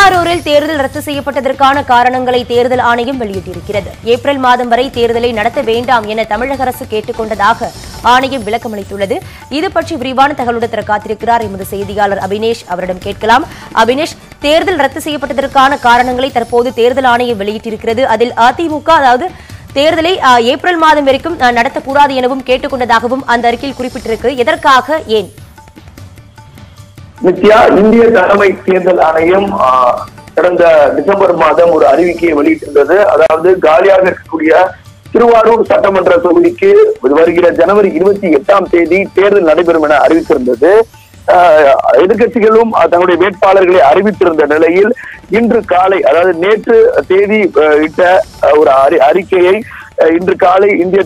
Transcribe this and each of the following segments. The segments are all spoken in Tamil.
திருவாரூரில் தேர்தல் ரத்து செய்யப்பட்டதற்கான காரணங்களை தேர்தல் ஆணையம் வெளியிட்டிருக்கிறது. ஏப்ரல் மாதம் வரை தேர்தலை நடத்த வேண்டாம் என தமிழக அரசு கேட்டுக் கொண்டதாக ஆணையம் விளக்கமளித்துள்ளது. இது பற்றி விரிவான தகவலுடன் தர காத்திருக்கிறார் எமது செய்தியாளர் அபினேஷ். அவரிடம் கேட்கலாம். அபினேஷ், தேர்தல் ரத்து செய்யப்பட்டதற்கான காரணங்களை தற்போது தேர்தல் ஆணையம் வெளியிட்டிருக்கிறது. அதில் அதிமுக அதாவது தேர்தலை ஏப்ரல் மாதம் வரைக்கும் நடத்தக்கூடாது எனவும் கேட்டுக் கொண்டதாகவும் அந்த அறிக்கையில் குறிப்பிட்டிருக்கு. எதற்காக, ஏன்? நித்யா, இந்திய தலைமை தேர்தல் ஆணையம் கடந்த டிசம்பர் மாதம் ஒரு அறிவிக்கையை வெளியிட்டிருந்தது. அதாவது காலியாக இருக்கக்கூடிய திருவாரூர் சட்டமன்ற தொகுதிக்கு வருகிற ஜனவரி 28ஆம் தேதி தேர்தல் நடைபெறும் என அறிவித்திருந்தது. எதிர்கட்சிகளும் தங்களுடைய வேட்பாளர்களை அறிவித்திருந்த நிலையில் இன்று காலை, அதாவது நேற்று தேதி இட்ட ஒரு அறிக்கையை இன்று காலை இந்திய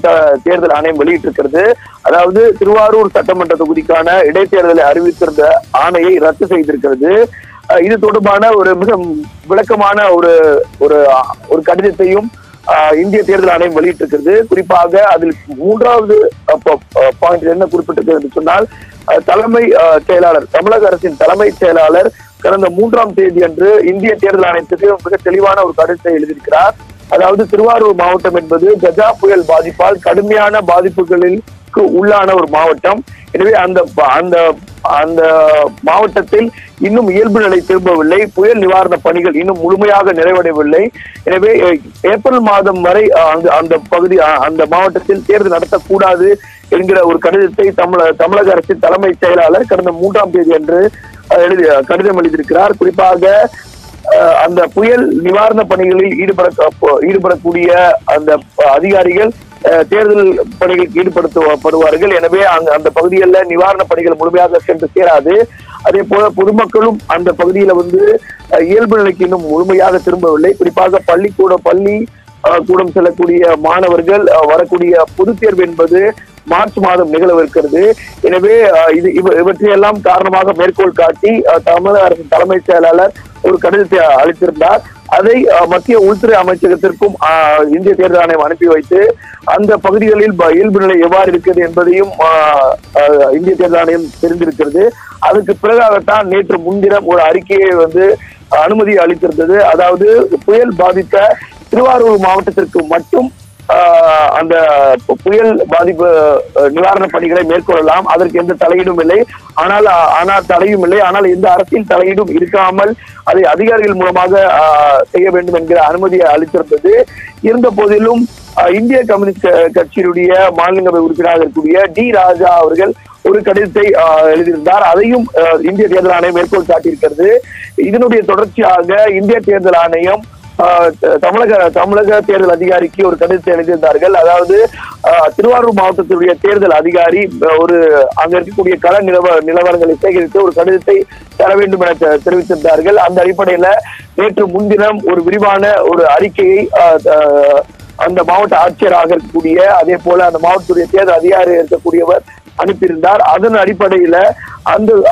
தேர்தல் ஆணையம் வெளியிட்டிருக்கிறது. அதாவது திருவாரூர் சட்டமன்ற தொகுதிக்கான இடைத்தேர்தலை அறிவித்திருந்த ஆணையை ரத்து செய்திருக்கிறது. இது தொடர்பான ஒரு மிக விளக்கமான ஒரு கடிதத்தையும் இந்திய தேர்தல் ஆணையம் வெளியிட்டிருக்கிறது. குறிப்பாக அதில் 3வது பாயிண்ட் என்ன குறிப்பிட்டிருக்கிறது என்று சொன்னால், தலைமை செயலாளர், தமிழக அரசின் தலைமை செயலாளர் கடந்த 3ஆம் தேதி அன்று இந்திய தேர்தல் ஆணையத்துக்கு மிக தெளிவான ஒரு கடிதத்தை எழுதியிருக்கிறார். அதாவது திருவாரூர் மாவட்டம் என்பது கஜா புயல் பாதிப்பால் கடுமையான பாதிப்புகளுக்கு உள்ளான ஒரு மாவட்டம். எனவே அந்த மாவட்டத்தில் இன்னும் இயல்பு நிலை திரும்பவில்லை. புயல் நிவாரண பணிகள் இன்னும் முழுமையாக நிறைவடையவில்லை. எனவே ஏப்ரல் மாதம் வரை அந்த மாவட்டத்தில் தேர்தல் நடத்தக்கூடாது என்கிற ஒரு கடிதத்தை தமிழக அரசின் தலைமை செயலாளர் கடந்த 3ஆம் தேதி அன்று கடிதம் எழுதியிருக்கிறார். குறிப்பாக அந்த புயல் நிவாரண பணிகளில் ஈடுபடக்கூடிய அந்த அதிகாரிகள் தேர்தல் பணிகளுக்கு ஈடுபடுத்தப்படுவார்கள். எனவே அந்த பகுதிகளில் நிவாரண பணிகள் முழுமையாக சென்று சேராது. அதே போல பொதுமக்களும் அந்த பகுதியில இயல்பு நிலைக்கு இன்னும் முழுமையாக திரும்பவில்லை. குறிப்பாக பள்ளி கூடம் செல்லக்கூடிய மாணவர்கள் வரக்கூடிய பொதுத் தேர்வு என்பது மார்ச் மாதம் நிகழவிருக்கிறது. எனவே இவற்றையெல்லாம் காரணமாக மேற்கோள் காட்டி தமிழக அரசின் தலைமை செயலாளர் ஒரு கடிதத்தை அளித்திருந்தார். அதை மத்திய உள்துறை அமைச்சகத்திற்கும் இந்திய தேர்தல் ஆணையம் அனுப்பி வைத்து அந்த பகுதிகளில் இயல்பு நிலை எவ்வாறு இருக்கிறது என்பதையும் இந்திய தேர்தல் ஆணையம் தெரிந்திருக்கிறது. அதுக்கு பிறகாகத்தான் நேற்று முன்தினம் ஒரு அறிக்கையை அனுமதி அளித்திருந்தது. அதாவது புயல் பாதித்த திருவாரூர் மாவட்டத்திற்கு மட்டும் அந்த புயல் பாதிப்பு நிவாரண பணிகளை மேற்கொள்ளலாம். அதற்கு எந்த தலையீடும் இல்லை. ஆனால் தலையும் இல்லை. ஆனால் எந்த அரசியல் தலையீடும் இருக்காமல் அதை அதிகாரிகள் மூலமாக செய்ய வேண்டும் என்கிற அனுமதியை அளித்திருந்தது. இருந்த போதிலும் இந்திய கம்யூனிஸ்ட் கட்சியினுடைய மாநிலங்களவை உறுப்பினராக இருக்கக்கூடிய டி ராஜா அவர்கள் ஒரு கடிதத்தை எழுதியிருந்தார். அதையும் இந்திய தேர்தல் ஆணையம் மேற்கோள் காட்டியிருக்கிறது. இதனுடைய தொடர்ச்சியாக இந்திய தேர்தல் ஆணையம் தமிழக தேர்தல் அதிகாரிக்கு ஒரு கடிதத்தை எழுதியிருந்தார்கள். அதாவது திருவாரூர் மாவட்டத்தினுடைய தேர்தல் அதிகாரி அங்க இருக்கக்கூடிய கள நிலவரங்களை சேகரித்து ஒரு கடிதத்தை தர வேண்டும் என தெரிவித்திருந்தார்கள். அந்த அடிப்படையில நேற்று முன்தினம் ஒரு விரிவான ஒரு அறிக்கையை அந்த மாவட்ட ஆட்சியராக இருக்கக்கூடிய, அதே போல அந்த மாவட்டத்துடைய தேர்தல் அதிகாரி இருக்கக்கூடியவர் அனுப்பியிருந்தார். அதன் அடிப்படையில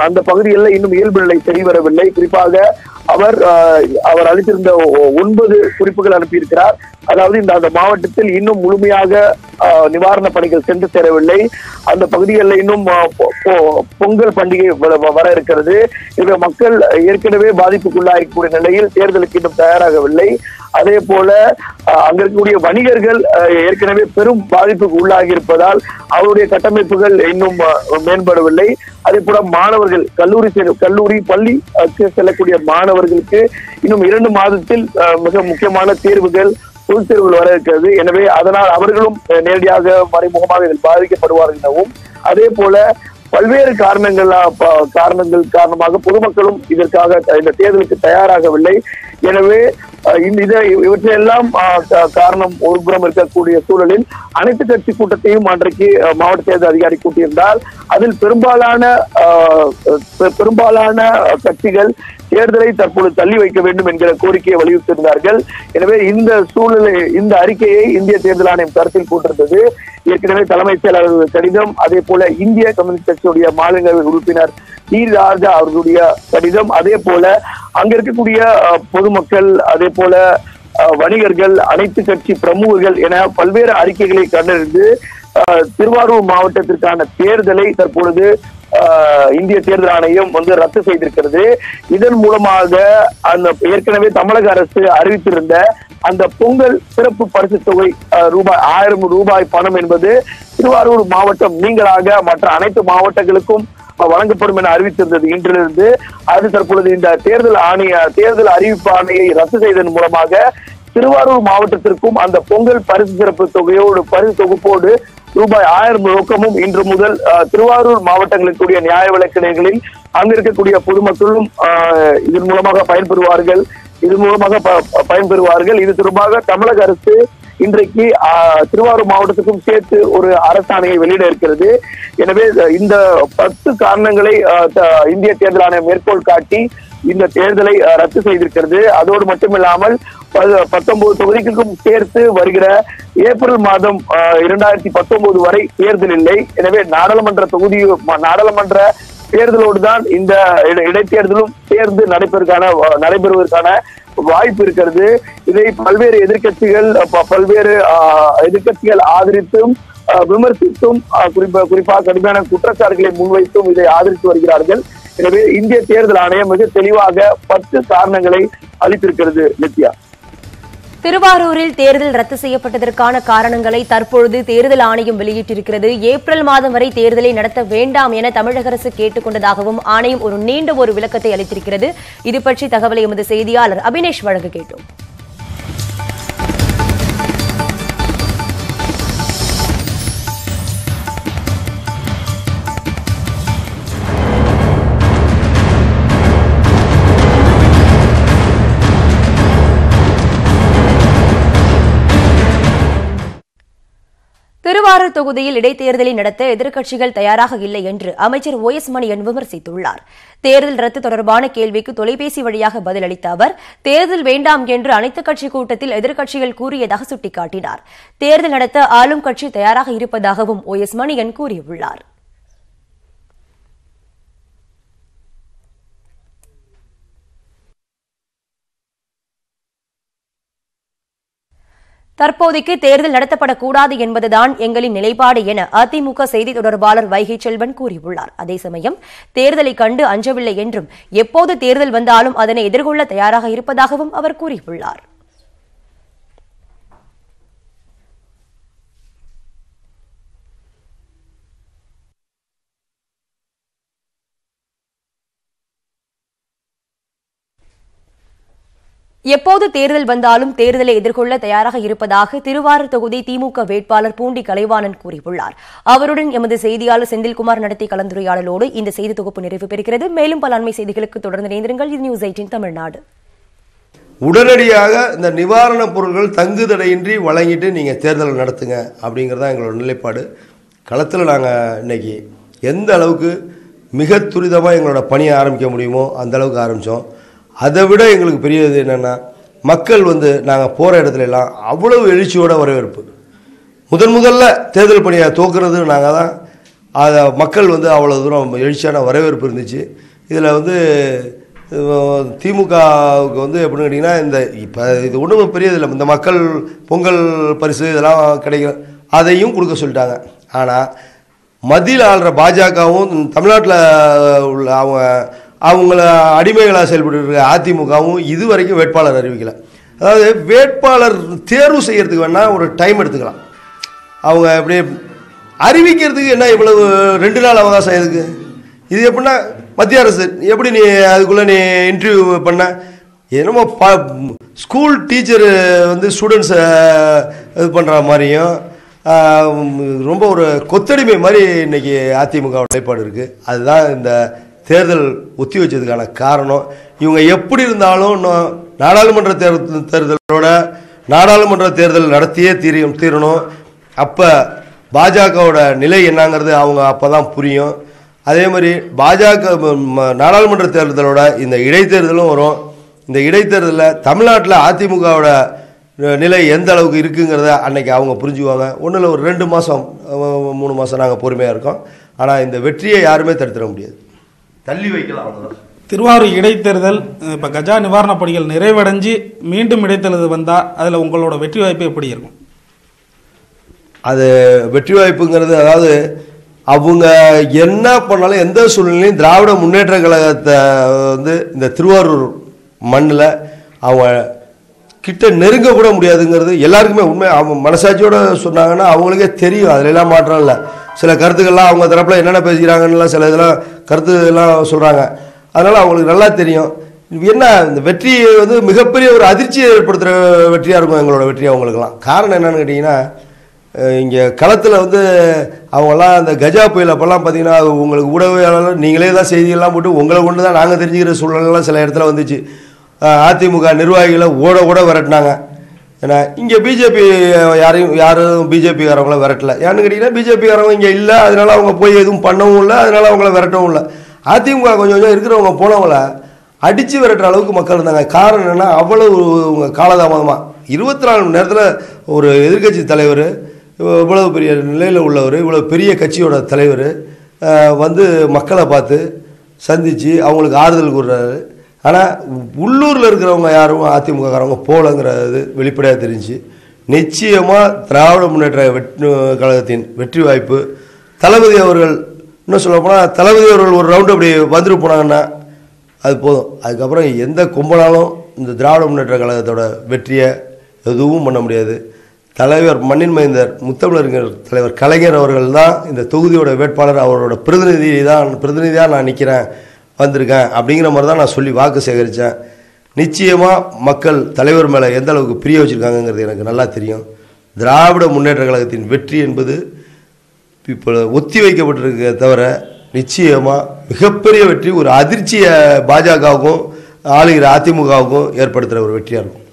அந்த பகுதிகளில் இன்னும் இயல்பு நிலை சரிவரவில்லை. குறிப்பாக அவர் அளித்திருந்த 9 குறிப்புகள் அனுப்பியிருக்கிறார். அதாவது அந்த மாவட்டத்தில் இன்னும் முழுமையாக நிவாரண பணிகள் சென்று சேரவில்லை. அந்த பகுதிகளில் இன்னும் பொங்கல் பண்டிகை வர இருக்கிறது. இந்த மக்கள் ஏற்கனவே பாதிப்புக்குள்ளாகக்கூடிய நிலையில் தேர்தலுக்கு இன்னும் தயாராகவில்லை. அதே போல அங்க இருக்கக்கூடிய வணிகர்கள் ஏற்கனவே பெரும் பாதிப்புக்கு உள்ளாகி இருப்பதால் அவருடைய கட்டமைப்புகள் இன்னும் மேம்படவில்லை. அதே போல மாணவர்கள் கல்லூரி பள்ளி செல்லக்கூடிய மாணவர்களுக்கு இன்னும் 2 மாதத்தில் மிக முக்கியமான தேர்வுகள், பொதுத் தேர்வுகள் வர இருக்கிறது. எனவே அதனால் அவர்களும் நேரடியாக மறைமுகமாக இதில் பாதிக்கப்படுவார்கள் எனவும், அதே போல பல்வேறு காரணங்கள் காரணமாக பொதுமக்களும் இதற்காக இந்த தேர்தலுக்கு தயாராகவில்லை. எனவே இவற்றையெல்லாம் காரணம் ஒருபுறம் இருக்கக்கூடிய சூழலில் அனைத்து கட்சி கூட்டத்தையும் அன்றைக்கு மாவட்ட தேர்தல் அதிகாரி கூட்டியிருந்தால் அதில் பெரும்பாலான கட்சிகள் தேர்தலை தற்போது தள்ளி வைக்க வேண்டும் என்கிற கோரிக்கையை வலியுறுத்தியிருந்தார்கள். எனவே இந்த அறிக்கையை இந்திய தேர்தல் ஆணையம் கருத்தில் கொண்டிருந்தது. ஏற்கனவே தலைமை செயலாளர் கடிதம், அதே போல இந்திய கம்யூனிஸ்ட் கட்சியுடைய மாநிலங்களவை உறுப்பினர் டி ராஜா அவர்களுடைய கடிதம், அதே போல அங்க இருக்கக்கூடிய பொதுமக்கள், அதே போல வணிகர்கள், அனைத்து கட்சி பிரமுகர்கள் என பல்வேறு அறிக்கைகளை கண்டறிந்து திருவாரூர் மாவட்டத்திற்கான தேர்தலை தற்பொழுது இந்திய தேர்தல் ஆணையம் ரத்து செய்திருக்கிறது. இதன் மூலமாக அந்த ஏற்கனவே தமிழக அரசு அறிவித்திருந்த அந்த பொங்கல் சிறப்பு பரிசு தொகை ரூபாய் 1000 ரூபாய் பணம் என்பது திருவாரூர் மாவட்டம் நீங்களாக மற்ற அனைத்து மாவட்டங்களுக்கும் வழங்கப்படும் என அறிவித்திருந்தது. இன்றிலிருந்து அது தற்பொழுது இந்த தேர்தல் அறிவிப்பு ஆணையை ரத்து செய்ததன் மூலமாக திருவாரூர் மாவட்டத்திற்கும் அந்த பொங்கல் பரிசு சிறப்பு பரிசு தொகுப்போடு ரூபாய் 1000 ரொக்கமும் இன்று முதல் திருவாரூர் மாவட்டங்களுக்குரிய நியாய விலைக் நிலையங்களில் அங்கு இருக்கக்கூடிய பொதுமக்களும் இதன் மூலமாக பயன்பெறுவார்கள். இது தொடர்பாக தமிழக அரசு இன்றைக்கு திருவாரூர் மாவட்டத்துக்கும் சேர்த்து ஒரு அரசாணையை வெளியிட இருக்கிறது. எனவே இந்த 10 காரணங்களை இந்திய தேர்தல் ஆணையம் மேற்கோள் காட்டி இந்த தேர்தலை ரத்து செய்திருக்கிறது. அதோடு மட்டுமில்லாமல் 19 தொகுதிகளுக்கும் சேர்த்து வருகிற ஏப்ரல் மாதம் 2019 வரை தேர்தல் இல்லை. எனவே நாடாளுமன்ற தேர்தலோடு தான் இந்த இடைத்தேர்தலும் சேர்ந்து நடைபெறுவதற்கான வாய்ப்பு இருக்கிறது. இதை பல்வேறு எதிர்கட்சிகள் ஆதரித்தும் விமர்சித்தும் குறிப்பாக கடுமையான குற்றச்சாட்டுகளை முன்வைத்தும் இதை ஆதரித்து வருகிறார்கள். எனவே இந்திய தேர்தல் ஆணையம் மிக தெளிவாக 10 காரணங்களை அளித்திருக்கிறது. நித்யா, திருவாரூரில் தேர்தல் ரத்து செய்யப்பட்டதற்கான காரணங்களை தற்பொழுது தேர்தல் ஆணையம் வெளியிட்டிருக்கிறது. ஏப்ரல் மாதம் வரை தேர்தலை நடத்த வேண்டாம் என தமிழக அரசு கேட்டுக் கொண்டதாகவும் ஆணையம் ஒரு நீண்ட விளக்கத்தை அளித்திருக்கிறது. இது பற்றி தகவலை எமது செய்தியாளர் அபினேஷ் வழங்க கேட்டோம். திருவாரூர் தொகுதியில் இடைத்தேர்தலை நடத்த எதிர்க்கட்சிகள் தயாராக இல்லை என்று அமைச்சர் OS மணியன் விமர்சித்துள்ளார். தேர்தல் ரத்து தொடர்பான கேள்விக்கு தொலைபேசி வழியாக பதிலளித்த அவர், தேர்தல் வேண்டாம் என்று அனைத்துக் கட்சி கூட்டத்தில் எதிர்க்கட்சிகள் கூறியதாக சுட்டிக்காட்டினார். தேர்தல் நடத்த ஆளும் கட்சி தயாராக இருப்பதாகவும் OS மணியன் கூறியுள்ளார். தற்போதைக்கு தேர்தல் நடத்தப்படக்கூடாது என்பதுதான் எங்களின் நிலைப்பாடு என அதிமுக செய்தி தொடர்பாளர் வைகை செல்வன் கூறியுள்ளார். அதே சமயம் தேர்தலை கண்டு அஞ்சவில்லை என்றும் எப்போது தேர்தல் வந்தாலும் அதனை எதிர்கொள்ள தயாராக இருப்பதாகவும் அவர் கூறியுள்ளார். எப்போது தேர்தல் வந்தாலும் தேர்தலை எதிர்கொள்ள தயாராக இருப்பதாக திருவாரூர் தொகுதி திமுக வேட்பாளர் பூண்டி கலைவாணன் கூறியுள்ளார். அவருடன் எமது செய்தியாளர் செந்தில்குமார் நடத்திய கலந்துரையாடலோடு இந்த செய்தி தொகுப்பு நிறைவு பெறுகிறது. மேலும் பல அண்மை செய்திகளுக்கு தொடர்ந்து இணைந்திருங்கள். இது நியூஸ் 18 தமிழ்நாடு. உடனடியாக இந்த நிவாரணப் பொருட்கள் தங்குதடையின்றி வழங்கிட்டு நீங்கள் தேர்தல் நடத்துங்க அப்படிங்கிறதா எங்களோட நிலைப்பாடு. களத்தில் நாங்கள் இன்னைக்கு எந்த அளவுக்கு மிக துரிதமாக எங்களோட பணியை ஆரம்பிக்க முடியுமோ அந்த அளவுக்கு ஆரம்பித்தோம். அதை விட எங்களுக்கு பெரியது என்னென்னா, மக்கள் நாங்கள் போகிற இடத்துல எல்லாம் அவ்வளவு எழுச்சியோட வரவேற்பு. முதல்ல தேர்தல் பணியை தோக்குறது நாங்கள் தான். அதை மக்கள் அவ்வளோ தூரம் எழுச்சியான வரவேற்பு இருந்துச்சு. இதில் திமுகவுக்கு எப்படின்னு கேட்டிங்கன்னா, இப்போ இது ஒன்றும் பெரியதில்லை. இந்த மக்கள் பொங்கல் பரிசு இதெல்லாம் கிடைக்கும், அதையும் கொடுக்க சொல்லிட்டாங்க. ஆனால் மத்தியில் ஆள்ற பாஜகவும் தமிழ்நாட்டில் உள்ள அவங்கள அடிமைகளாக செயல்பட்டு இருக்க அதிமுகவும் இது வரைக்கும் வேட்பாளர் அறிவிக்கலை. அதாவது வேட்பாளர் தேர்வு செய்கிறதுக்கு வேணால் ஒரு டைம் எடுத்துக்கலாம். அவங்க எப்படி அறிவிக்கிறதுக்கு என்ன இவ்வளவு 2 நாள் அவகாசம் எதுக்கு? இது எப்படின்னா மத்திய அரசு எப்படி நீ அதுக்குள்ளே நீ இன்டர்வியூ பண்ண என்னமோ ஸ்கூல் டீச்சரு ஸ்டூடெண்ட்ஸை இது பண்ணுற மாதிரியும் ரொம்ப ஒரு கொத்தடிமை மாதிரி இன்றைக்கி அதிமுக நிலைப்பாடு இருக்குது. அதுதான் இந்த தேர்தல் ஒத்தி வச்சதுக்கான காரணம். இவங்க எப்படி இருந்தாலும் நாடாளுமன்ற தேர்தல் நடத்தியே தீரணும். அப்போ பாஜகவோட நிலை என்னங்கிறது அவங்க அப்போ தான் புரியும். அதே மாதிரி பாஜக நாடாளுமன்ற தேர்தலோட இந்த இடைத்தேர்தலும் வரும். இந்த இடைத்தேர்தலில் தமிழ்நாட்டில் அதிமுகவோட நிலை எந்த அளவுக்கு இருக்குங்கிறத அன்னைக்கு அவங்க புரிஞ்சுக்குவாங்க. ஒன்றில் ஒரு 2 மாதம் 3 மாதம் நாங்கள் பொறுமையாக இருக்கோம். ஆனால் இந்த வெற்றியை யாருமே தடுத்துட முடியாது, தள்ளி வைக்கலாம். அவ்வளோதான். திருவாரூர் இடைத்தேர்தல் இப்போ கஜா நிவாரணப் பணிகள் நிறைவடைஞ்சு மீண்டும் இடைத்தேர்தல் வந்தால் அதில் உங்களோட வெற்றி வாய்ப்பு எப்படி இருக்கும்? அது வெற்றி வாய்ப்புங்கிறது, அதாவது அவங்க என்ன பண்ணாலும் எந்த சூழ்நிலையும் திராவிட முன்னேற்ற கழகத்தை வந்து இந்த திருவாரூர் மண்ணில் அவங்க கிட்ட நெருங்க கூட முடியாதுங்கிறது எல்லாருக்குமே உண்மை. அவங்க மனசாட்சியோடு சொன்னாங்கன்னா அவங்களுக்கே தெரியும், அதிலெல்லாம் மாற்றம் இல்லை. சில கருத்துக்கள்லாம் அவங்க தரப்பில் என்னென்ன பேசிக்கிறாங்கன்னுலாம் சில இதெல்லாம் கருத்துலாம் சொல்கிறாங்க. அதனால் அவங்களுக்கு நல்லா தெரியும். என்ன இந்த வெற்றி வந்து மிகப்பெரிய ஒரு அதிர்ச்சியை ஏற்படுத்துகிற வெற்றியாக இருக்கும் எங்களோட வெற்றி அவங்களுக்கெல்லாம். காரணம் என்னென்னு கேட்டிங்கன்னா, இங்கே களத்தில் வந்து அவங்கெல்லாம் அந்த கஜா புயல் அப்போல்லாம் பார்த்தீங்கன்னா உங்களுக்கு ஊடகவியலாளர் நீங்களே தான் செய்திகள்லாம் போட்டு உங்களை கொண்டு தான் நாங்கள் தெரிஞ்சுக்கிற சூழ்நிலைலாம் சில இடத்துல வந்துச்சு. அதிமுக நிர்வாகிகளை ஓட விரட்டினாங்க. ஏன்னா இங்கே பிஜேபி யாரும் பிஜேபிக்காரவங்கள விரட்டல. ஏன்னு கேட்டிங்கன்னா பிஜேபிக்காரவங்க இங்கே இல்லை, அதனால அவங்க போய் எதுவும் பண்ணவும் இல்லை, அதனால அவங்கள விரட்டவும் இல்லை. அதிமுக கொஞ்சம் இருக்கிறவங்க போனவங்கள அடித்து விரட்டுற அளவுக்கு மக்கள் இருந்தாங்க. காரணம் என்னென்னா அவ்வளவு காலதாமதமாக 24 மணி நேரத்தில் ஒரு எதிர்கட்சி தலைவர், இவ்வளவு பெரிய நிலையில் உள்ளவர், இவ்வளோ பெரிய கட்சியோட தலைவர் வந்து மக்களை பார்த்து சந்தித்து அவங்களுக்கு ஆறுதல் கூறுறாரு. ஆனால் உள்ளூரில் இருக்கிறவங்க யாரும் அதிமுககாரவங்க போகலங்கிறது வெளிப்படையாக தெரிஞ்சு நிச்சயமாக திராவிட முன்னேற்ற கழகத்தின் வெற்றி வாய்ப்பு தளபதி அவர்கள், இன்னும் சொல்ல போனால் தளபதி அவர்கள் ஒரு ரவுண்டு அப்படி வந்துட்டு போனாங்கன்னா அது போதும். அதுக்கப்புறம் எந்த கும்பலாலும் இந்த திராவிட முன்னேற்ற கழகத்தோட வெற்றியை எதுவும் பண்ண முடியாது. தலைவர் மண்ணின் மைந்தர் முத்தமிழறிஞர் தலைவர் கலைஞர் அவர்கள் தான் இந்த தொகுதியோட வேட்பாளர், அவரோட பிரதிநிதியாக நான் நிற்கிறேன், வந்திருக்கேன் அப்படிங்கிற மாதிரி தான் நான் சொல்லி வாக்கு சேகரித்தேன். நிச்சயமாக மக்கள் தலைவர் மேலே எந்த அளவுக்கு பிரிய வச்சுருக்காங்கங்கிறது எனக்கு நல்லா தெரியும். திராவிட முன்னேற்ற கழகத்தின் வெற்றி என்பது இப்போ ஒத்தி வைக்கப்பட்டிருக்க தவிர நிச்சயமாக மிகப்பெரிய வெற்றி, ஒரு அதிர்ச்சியை பாஜகவுக்கும் ஆளுகிற அதிமுகவுக்கும் ஏற்படுத்துகிற ஒரு வெற்றியாக இருக்கும்.